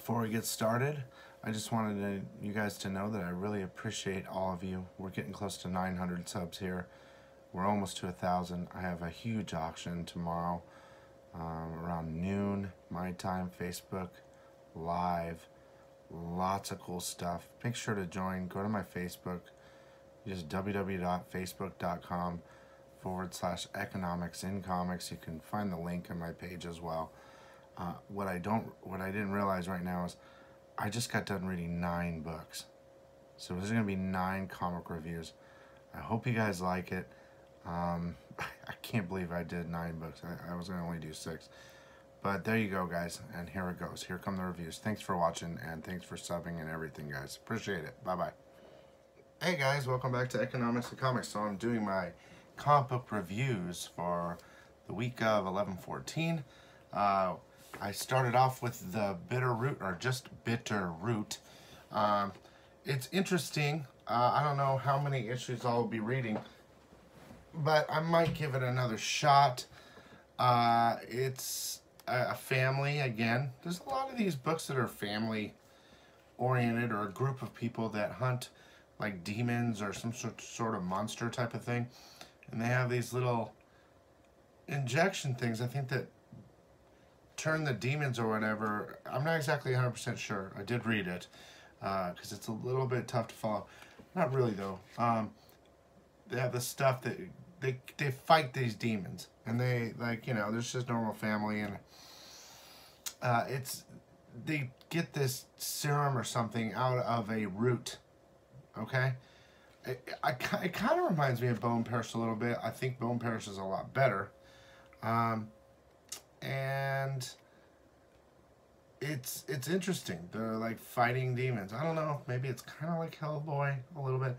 Before we get started, I just wanted you guys to know that I really appreciate all of you. We're getting close to 900 subs here. We're almost to 1,000. I have a huge auction tomorrow around noon, my time, Facebook Live. Lots of cool stuff. Make sure to join. Go to my Facebook. Just www.facebook.com/economics in comics. You can find the link on my page as well. What I didn't realize right now is I just got done reading 9 books. So there's going to be 9 comic reviews. I hope you guys like it. I can't believe I did 9 books. I was going to only do 6. But there you go, guys. And here it goes. Here come the reviews. Thanks for watching, and thanks for subbing and everything, guys. Appreciate it. Bye-bye. Hey, guys. Welcome back to Economics and Comics. So I'm doing my comic book reviews for the week of 11/14. I started off with the Bitter Root, or just Bitter Root. It's interesting. I don't know how many issues I'll be reading, but I might give it another shot. It's a family, again. There's a lot of these books that are family oriented, or a group of people that hunt like demons or some sort of monster type of thing. And they have these little injection things, I think, that turn the demons or whatever. I'm not exactly 100% sure. I did read it because it's a little bit tough to follow. Not really, though. They have the stuff that they fight these demons, and they, like, you know, there's just normal family, and they get this serum or something out of a root. Okay, it kind of reminds me of Bone Perish a little bit. I think Bone Perish is a lot better. And it's interesting. They're like fighting demons. I don't know. Maybe it's kind of like Hellboy a little bit.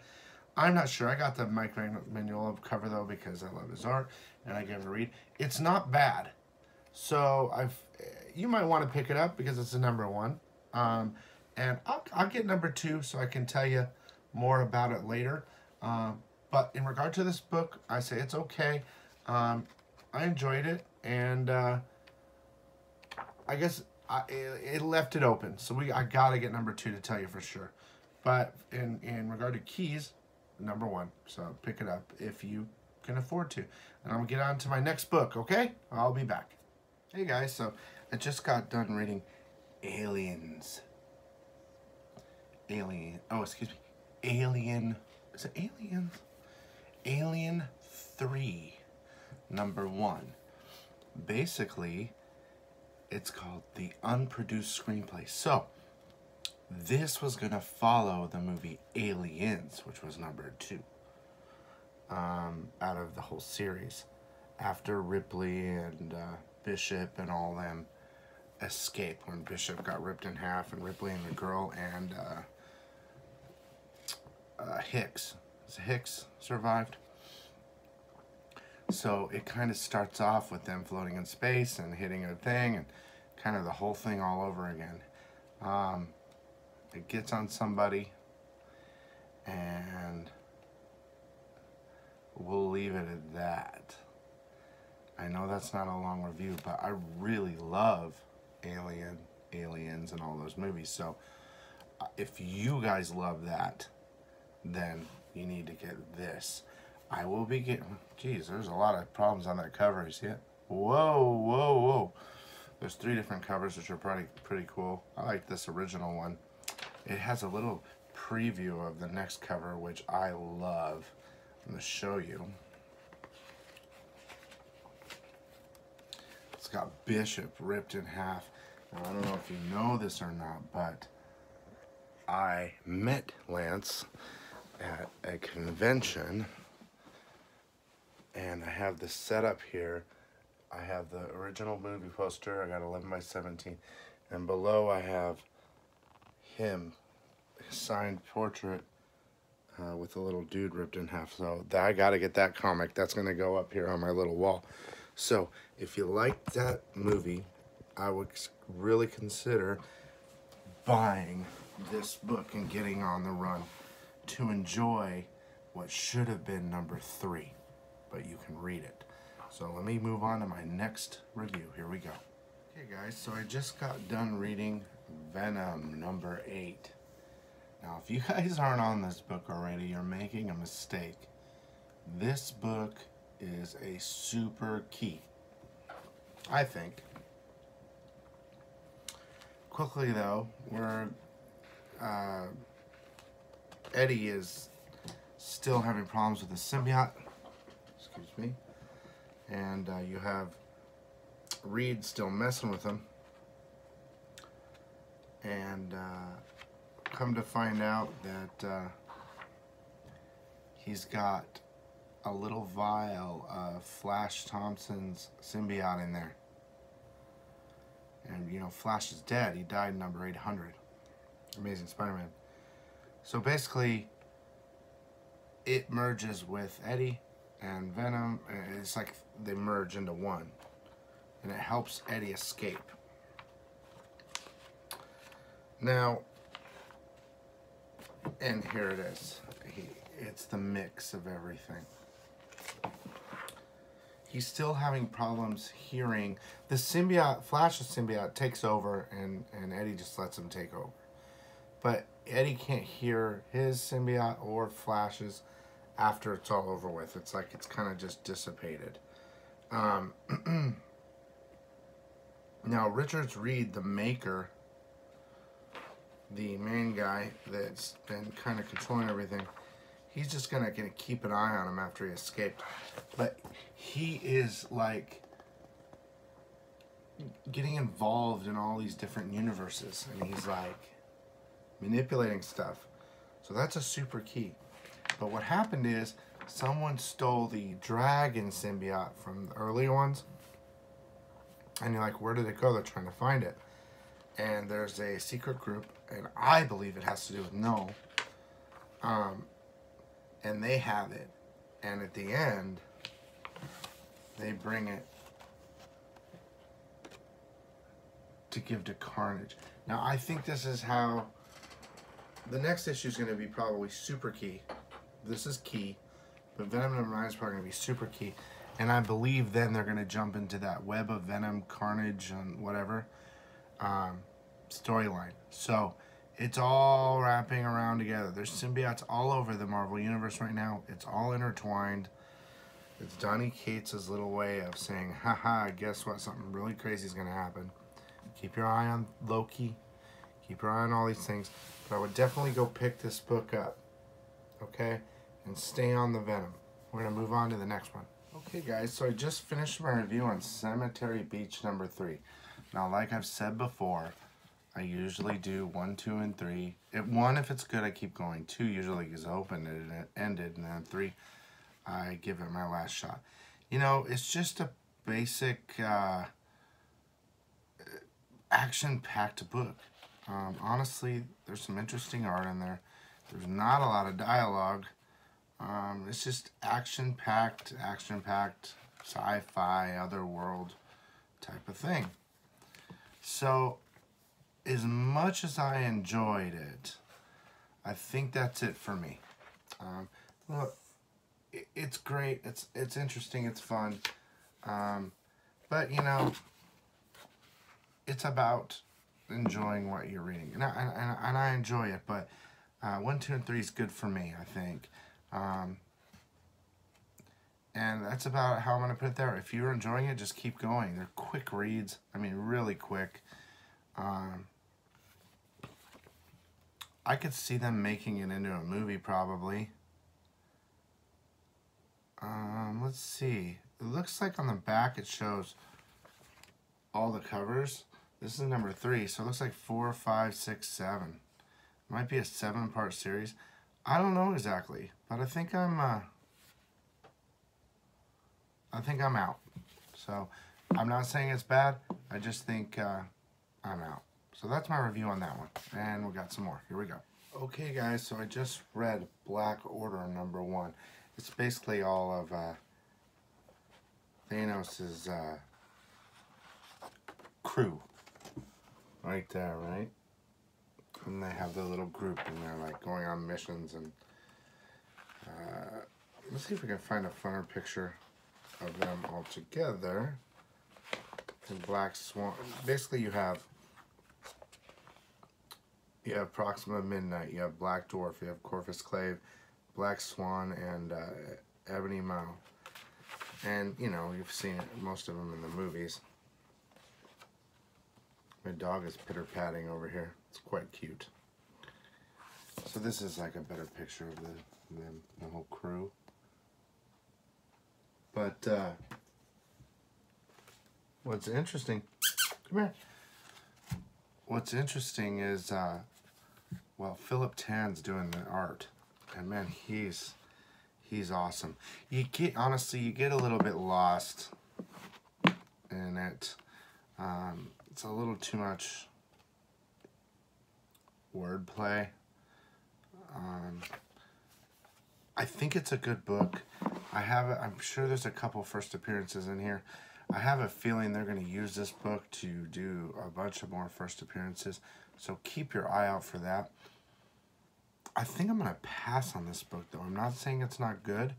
I'm not sure. I got the Mike Mignola cover though because I love his art and I gave it a read. It's not bad. So you might want to pick it up because it's a #1. And I'll get #2 so I can tell you more about it later. But in regard to this book, I say it's okay. I enjoyed it, and I guess it left it open. So I gotta get #2 to tell you for sure. But in regard to keys, #1. So pick it up if you can afford to. And I'm gonna get on to my next book. Okay, I'll be back. Hey guys, so I just got done reading Aliens. Oh, excuse me. Alien. Is it Aliens? Alien 3. #1. Basically, it's called the unproduced screenplay. So this was gonna follow the movie Aliens, which was #2 out of the whole series, after Ripley and Bishop and all them escaped, when Bishop got ripped in half, and Ripley and the girl and Hicks survived. So it kind of starts off with them floating in space and hitting a thing, and kind of the whole thing all over again. It gets on somebody, and we'll leave it at that. I know that's not a long review, but I really love Aliens and all those movies. So if you guys love that, then you need to get this. I will be getting, geez, there's a lot of problems on that cover. You see it? Whoa. There's 3 different covers, which are pretty cool. I like this original one. It has a little preview of the next cover, which I love. I'm going to show you. It's got Bishop ripped in half. Now, I don't know if you know this or not, but I met Lance at a convention, and I have this set up here. I have the original movie poster. I got 11x17, and below I have him, his signed portrait with a little dude ripped in half. So I gotta get that comic. That's gonna go up here on my little wall. So if you like that movie, I would really consider buying this book and getting on the run to enjoy what should have been #3, but you can read it. So let me move on to my next review. Here we go. Okay guys, so I just got done reading Venom number 8. Now, if you guys aren't on this book already, you're making a mistake. This book is a super key, I think. Quickly though, Eddie is still having problems with the symbiote. Excuse me. And you have Reed still messing with him. And come to find out that he's got a little vial of Flash Thompson's symbiote in there. And, you know, Flash is dead. He died in number 800. Amazing Spider-Man. So basically, it merges with Eddie and Venom. It's like they merge into one. And it helps Eddie escape. Now, and here it is. It's the mix of everything. He's still having problems hearing. The symbiote, Flash's symbiote, takes over, and Eddie just lets him take over. But Eddie can't hear his symbiote or Flash's after it's all over with. It's like it's kind of just dissipated. Now, Richards Reed, the maker, the main guy that's been kind of controlling everything, he's just gonna keep an eye on him after he escaped. But he is like getting involved in all these different universes, and he's like manipulating stuff. So that's a super key. But what happened is someone stole the dragon symbiote from the early ones, and you're like, where did it go? They're trying to find it. And there's a secret group, and I believe it has to do with Null. And they have it. And at the end, they bring it to give to Carnage. Now, I think this is how the next issue is going to be probably super key. This is key, but Venom number 9 is probably going to be super key. And I believe then they're going to jump into that web of Venom, Carnage, and whatever storyline. So it's all wrapping around together. There's symbiotes all over the Marvel Universe right now. It's all intertwined. It's Donny Cates' little way of saying, haha, guess what? Something really crazy is going to happen. Keep your eye on Loki. Keep your eye on all these things. But I would definitely go pick this book up. Okay? And stay on the Venom. We're going to move on to the next one. Okay, guys. So I just finished my review on Cemetery Beach number 3. Now, like I've said before, I usually do 1, 2, and 3. 1, if it's good, I keep going. 2 usually is open and it ended. And then 3, I give it my last shot. You know, it's just a basic action-packed book. Honestly, there's some interesting art in there. There's not a lot of dialogue. It's just action-packed, sci-fi, otherworld type of thing. So, as much as I enjoyed it, I think that's it for me. Look, it's great. It's interesting. It's fun. But, you know, it's about enjoying what you're reading. And I enjoy it, but 1, 2, and 3 is good for me, I think. And that's about how I'm going to put it there. If you're enjoying it, just keep going. They're quick reads. I mean, really quick. I could see them making it into a movie, probably. Let's see. It looks like on the back it shows all the covers. This is number 3, so it looks like 4, 5, 6, 7. Might be a 7-part series. I don't know exactly, but I think I'm out. So I'm not saying it's bad. I just think I'm out. So that's my review on that one. And we got some more. Here we go. Okay, guys, so I just read Black Order number 1. It's basically all of Thanos' crew. Right there, right? And they have their little group, and they're like going on missions. And let's see if we can find a funner picture of them all together. And Black Swan. Basically, you have You have Proxima Midnight, you have Black Dwarf, you have Corvus Clave, Black Swan, and Ebony Maw. And, you know, you've seen most of them in the movies. My dog is pitter-patting over here. It's quite cute. So this is like a better picture of the whole crew. But what's interesting, come here. What's interesting is, well, Philip Tan's doing the art, and man, he's awesome. Honestly, you get a little bit lost in it. It's a little too much wordplay. I think it's a good book. I'm sure there's a couple first appearances in here. I have a feeling they're going to use this book to do a bunch of more first appearances, so keep your eye out for that. I think I'm going to pass on this book, though. I'm not saying it's not good,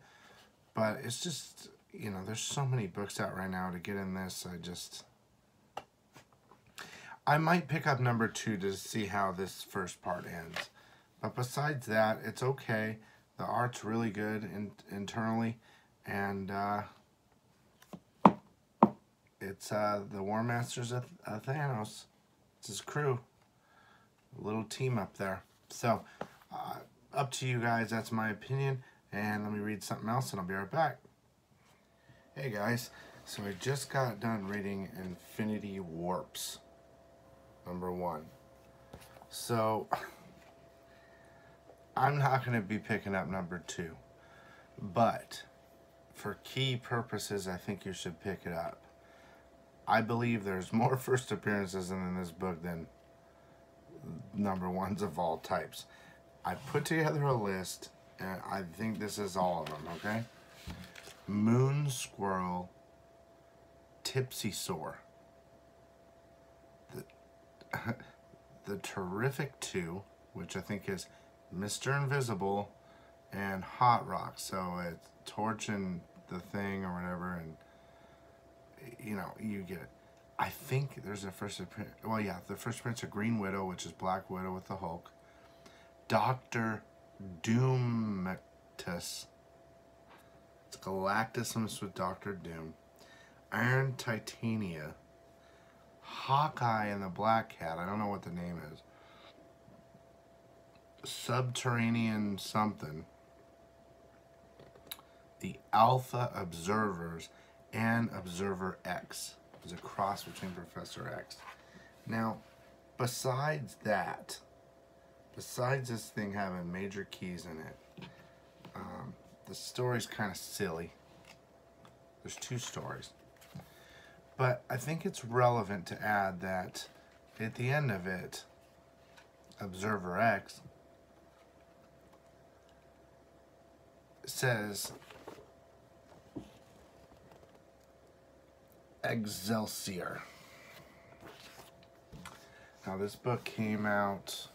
but it's just, you know, there's so many books out right now to get in this. I might pick up number 2 to see how this first part ends. But besides that, it's okay. The art's really good internally, and it's the War Masters of Thanos. It's his crew. A little team up there. So, up to you guys. That's my opinion. And let me read something else, and I'll be right back. Hey guys, so I just got done reading Infinity Warps, number 1. So, I'm not going to be picking up number 2, but for key purposes, I think you should pick it up. I believe there's more first appearances in this book than number 1s of all types. I put together a list, and I think this is all of them, okay? Moon Squirrel, Tipsy Sore, the Terrific 2, which I think is Mr. Invisible, and Hot Rock. So it's torching the thing or whatever, and you know, you get it. I think there's a first appearance. Well, yeah, the first appearance of Green Widow, which is Black Widow with the Hulk. Dr. Doomictus. It's Galactus with Dr. Doom. Iron Titania. Hawkeye and the Black Cat. I don't know what the name is. Subterranean something. The Alpha Observers and Observer X. It's a cross between Professor X. Now, besides that, besides this thing having major keys in it, the story's kind of silly. There's 2 stories. But I think it's relevant to add that at the end of it, Observer X says Excelsior. Now this book came out,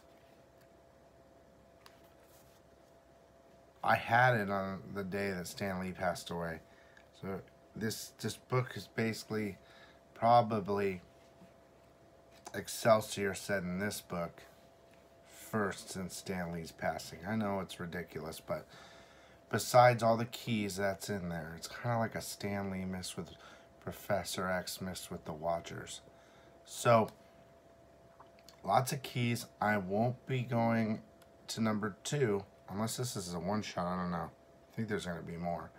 I had it on the day that Stan Lee passed away. So this book is basically probably Excelsior said in this book first since Stan Lee's passing. I know it's ridiculous, but besides all the keys that's in there, it's kind of like a Stan Lee mixed with Professor X mixed with the Watchers. So, lots of keys. I won't be going to number 2, unless this is a one-shot, I don't know. I think there's going to be more.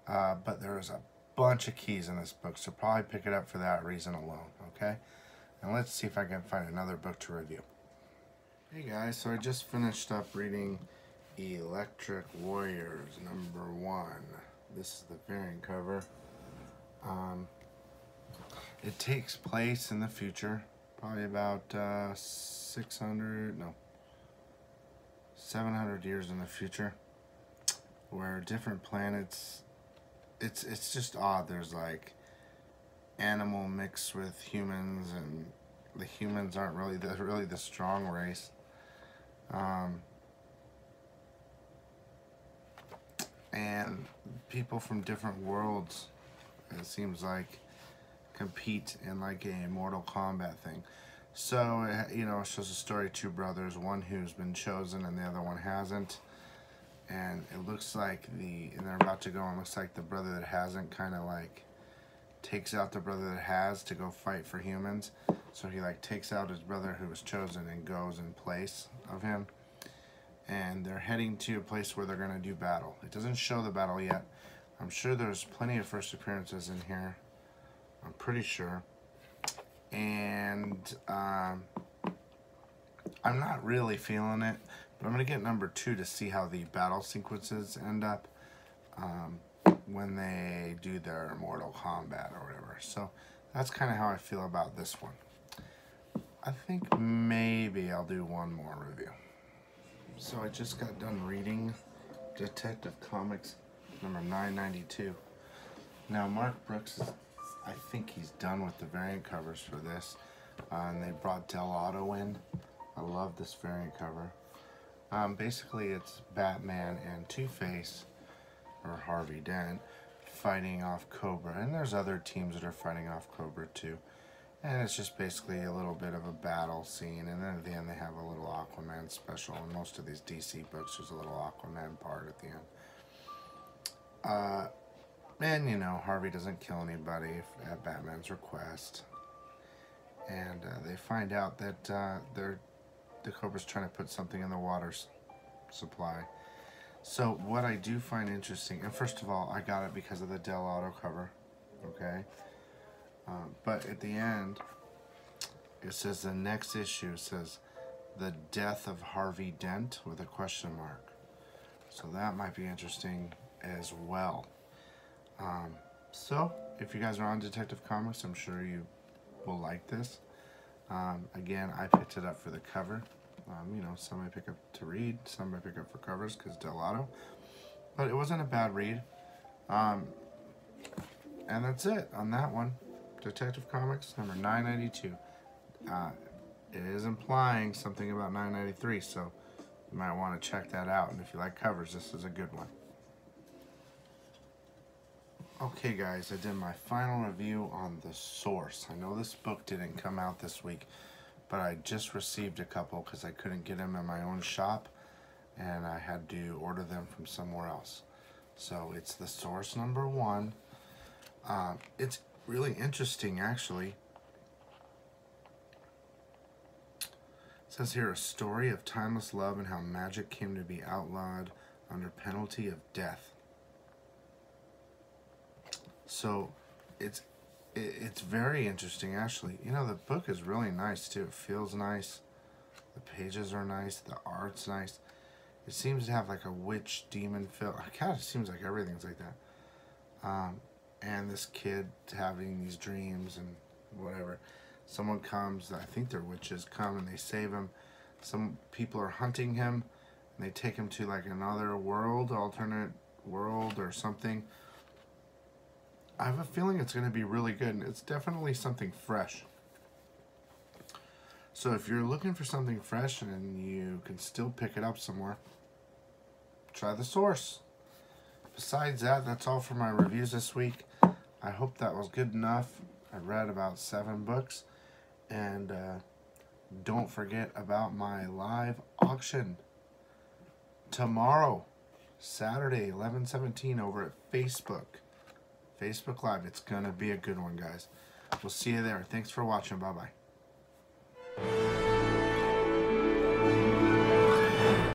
But there's a bunch of keys in this book, so probably pick it up for that reason alone, okay? And let's see if I can find another book to review. Hey guys, so I just finished up reading Electric Warriors, number 1. This is the variant cover. It takes place in the future, probably about 700 years in the future, where different planets, it's just odd. There's like animal mixed with humans, and the humans aren't really the strong race. And people from different worlds, it seems like, compete in like a Mortal Kombat thing. So, you know, it shows a story of two brothers, one who's been chosen and the other one hasn't. And it looks like and they're about to go, and it looks like the brother that hasn't kind of like takes out the brother that has to go fight for humans. So he like takes out his brother who was chosen and goes in place of him. And they're heading to a place where they're going to do battle. It doesn't show the battle yet. I'm sure there's plenty of first appearances in here. I'm pretty sure. And I'm not really feeling it, but I'm going to get number 2 to see how the battle sequences end up when they do their Mortal Kombat or whatever. So that's kind of how I feel about this one. I think maybe I'll do one more review. So I just got done reading Detective Comics number 992. Now Mark Brooks I think he's done with the variant covers for this, and they brought Del Auto in. I love this variant cover. Basically it's Batman and Two-Face, or Harvey Dent, fighting off Cobra, and there's other teams that are fighting off Cobra too. And it's just basically a little bit of a battle scene, and then at the end they have a little Aquaman special. In most of these DC books there's a little Aquaman part at the end. And you know, Harvey doesn't kill anybody at Batman's request. And they find out that the Cobra's trying to put something in the water supply. So what I do find interesting, and first of all, I got it because of the Del Auto cover, okay? But at the end, it says the next issue says the death of Harvey Dent with a question mark. So that might be interesting as well. So if you guys are on Detective Comics, I'm sure you will like this. Again, I picked it up for the cover. You know, some I pick up to read, some I pick up for covers because Del Auto. But it wasn't a bad read. And that's it on that one. Detective Comics number 992. It is implying something about 993, so you might want to check that out. And if you like covers, this is a good one. Okay guys, I did my final review on The Source. I know this book didn't come out this week, but I just received a couple because I couldn't get them in my own shop and I had to order them from somewhere else. So it's The Source number 1. It's really interesting actually. It says here, a story of timeless love and how magic came to be outlawed under penalty of death. So it's very interesting actually. You know, the book is really nice too. It feels nice. The pages are nice. The art's nice. It seems to have like a witch demon feel. It kind of seems like everything's like that. And this kid having these dreams and whatever. Someone comes, I think they're witches, come and they save him. Some people are hunting him and they take him to like another world, alternate world or something. I have a feeling it's going to be really good, and it's definitely something fresh. So if you're looking for something fresh and you can still pick it up somewhere, try The Source. Besides that, that's all for my reviews this week. I hope that was good enough. I read about 7 books, and don't forget about my live auction tomorrow, Saturday, 11/17, over at Facebook Live. It's gonna be a good one, guys. We'll see you there. Thanks for watching. Bye-bye.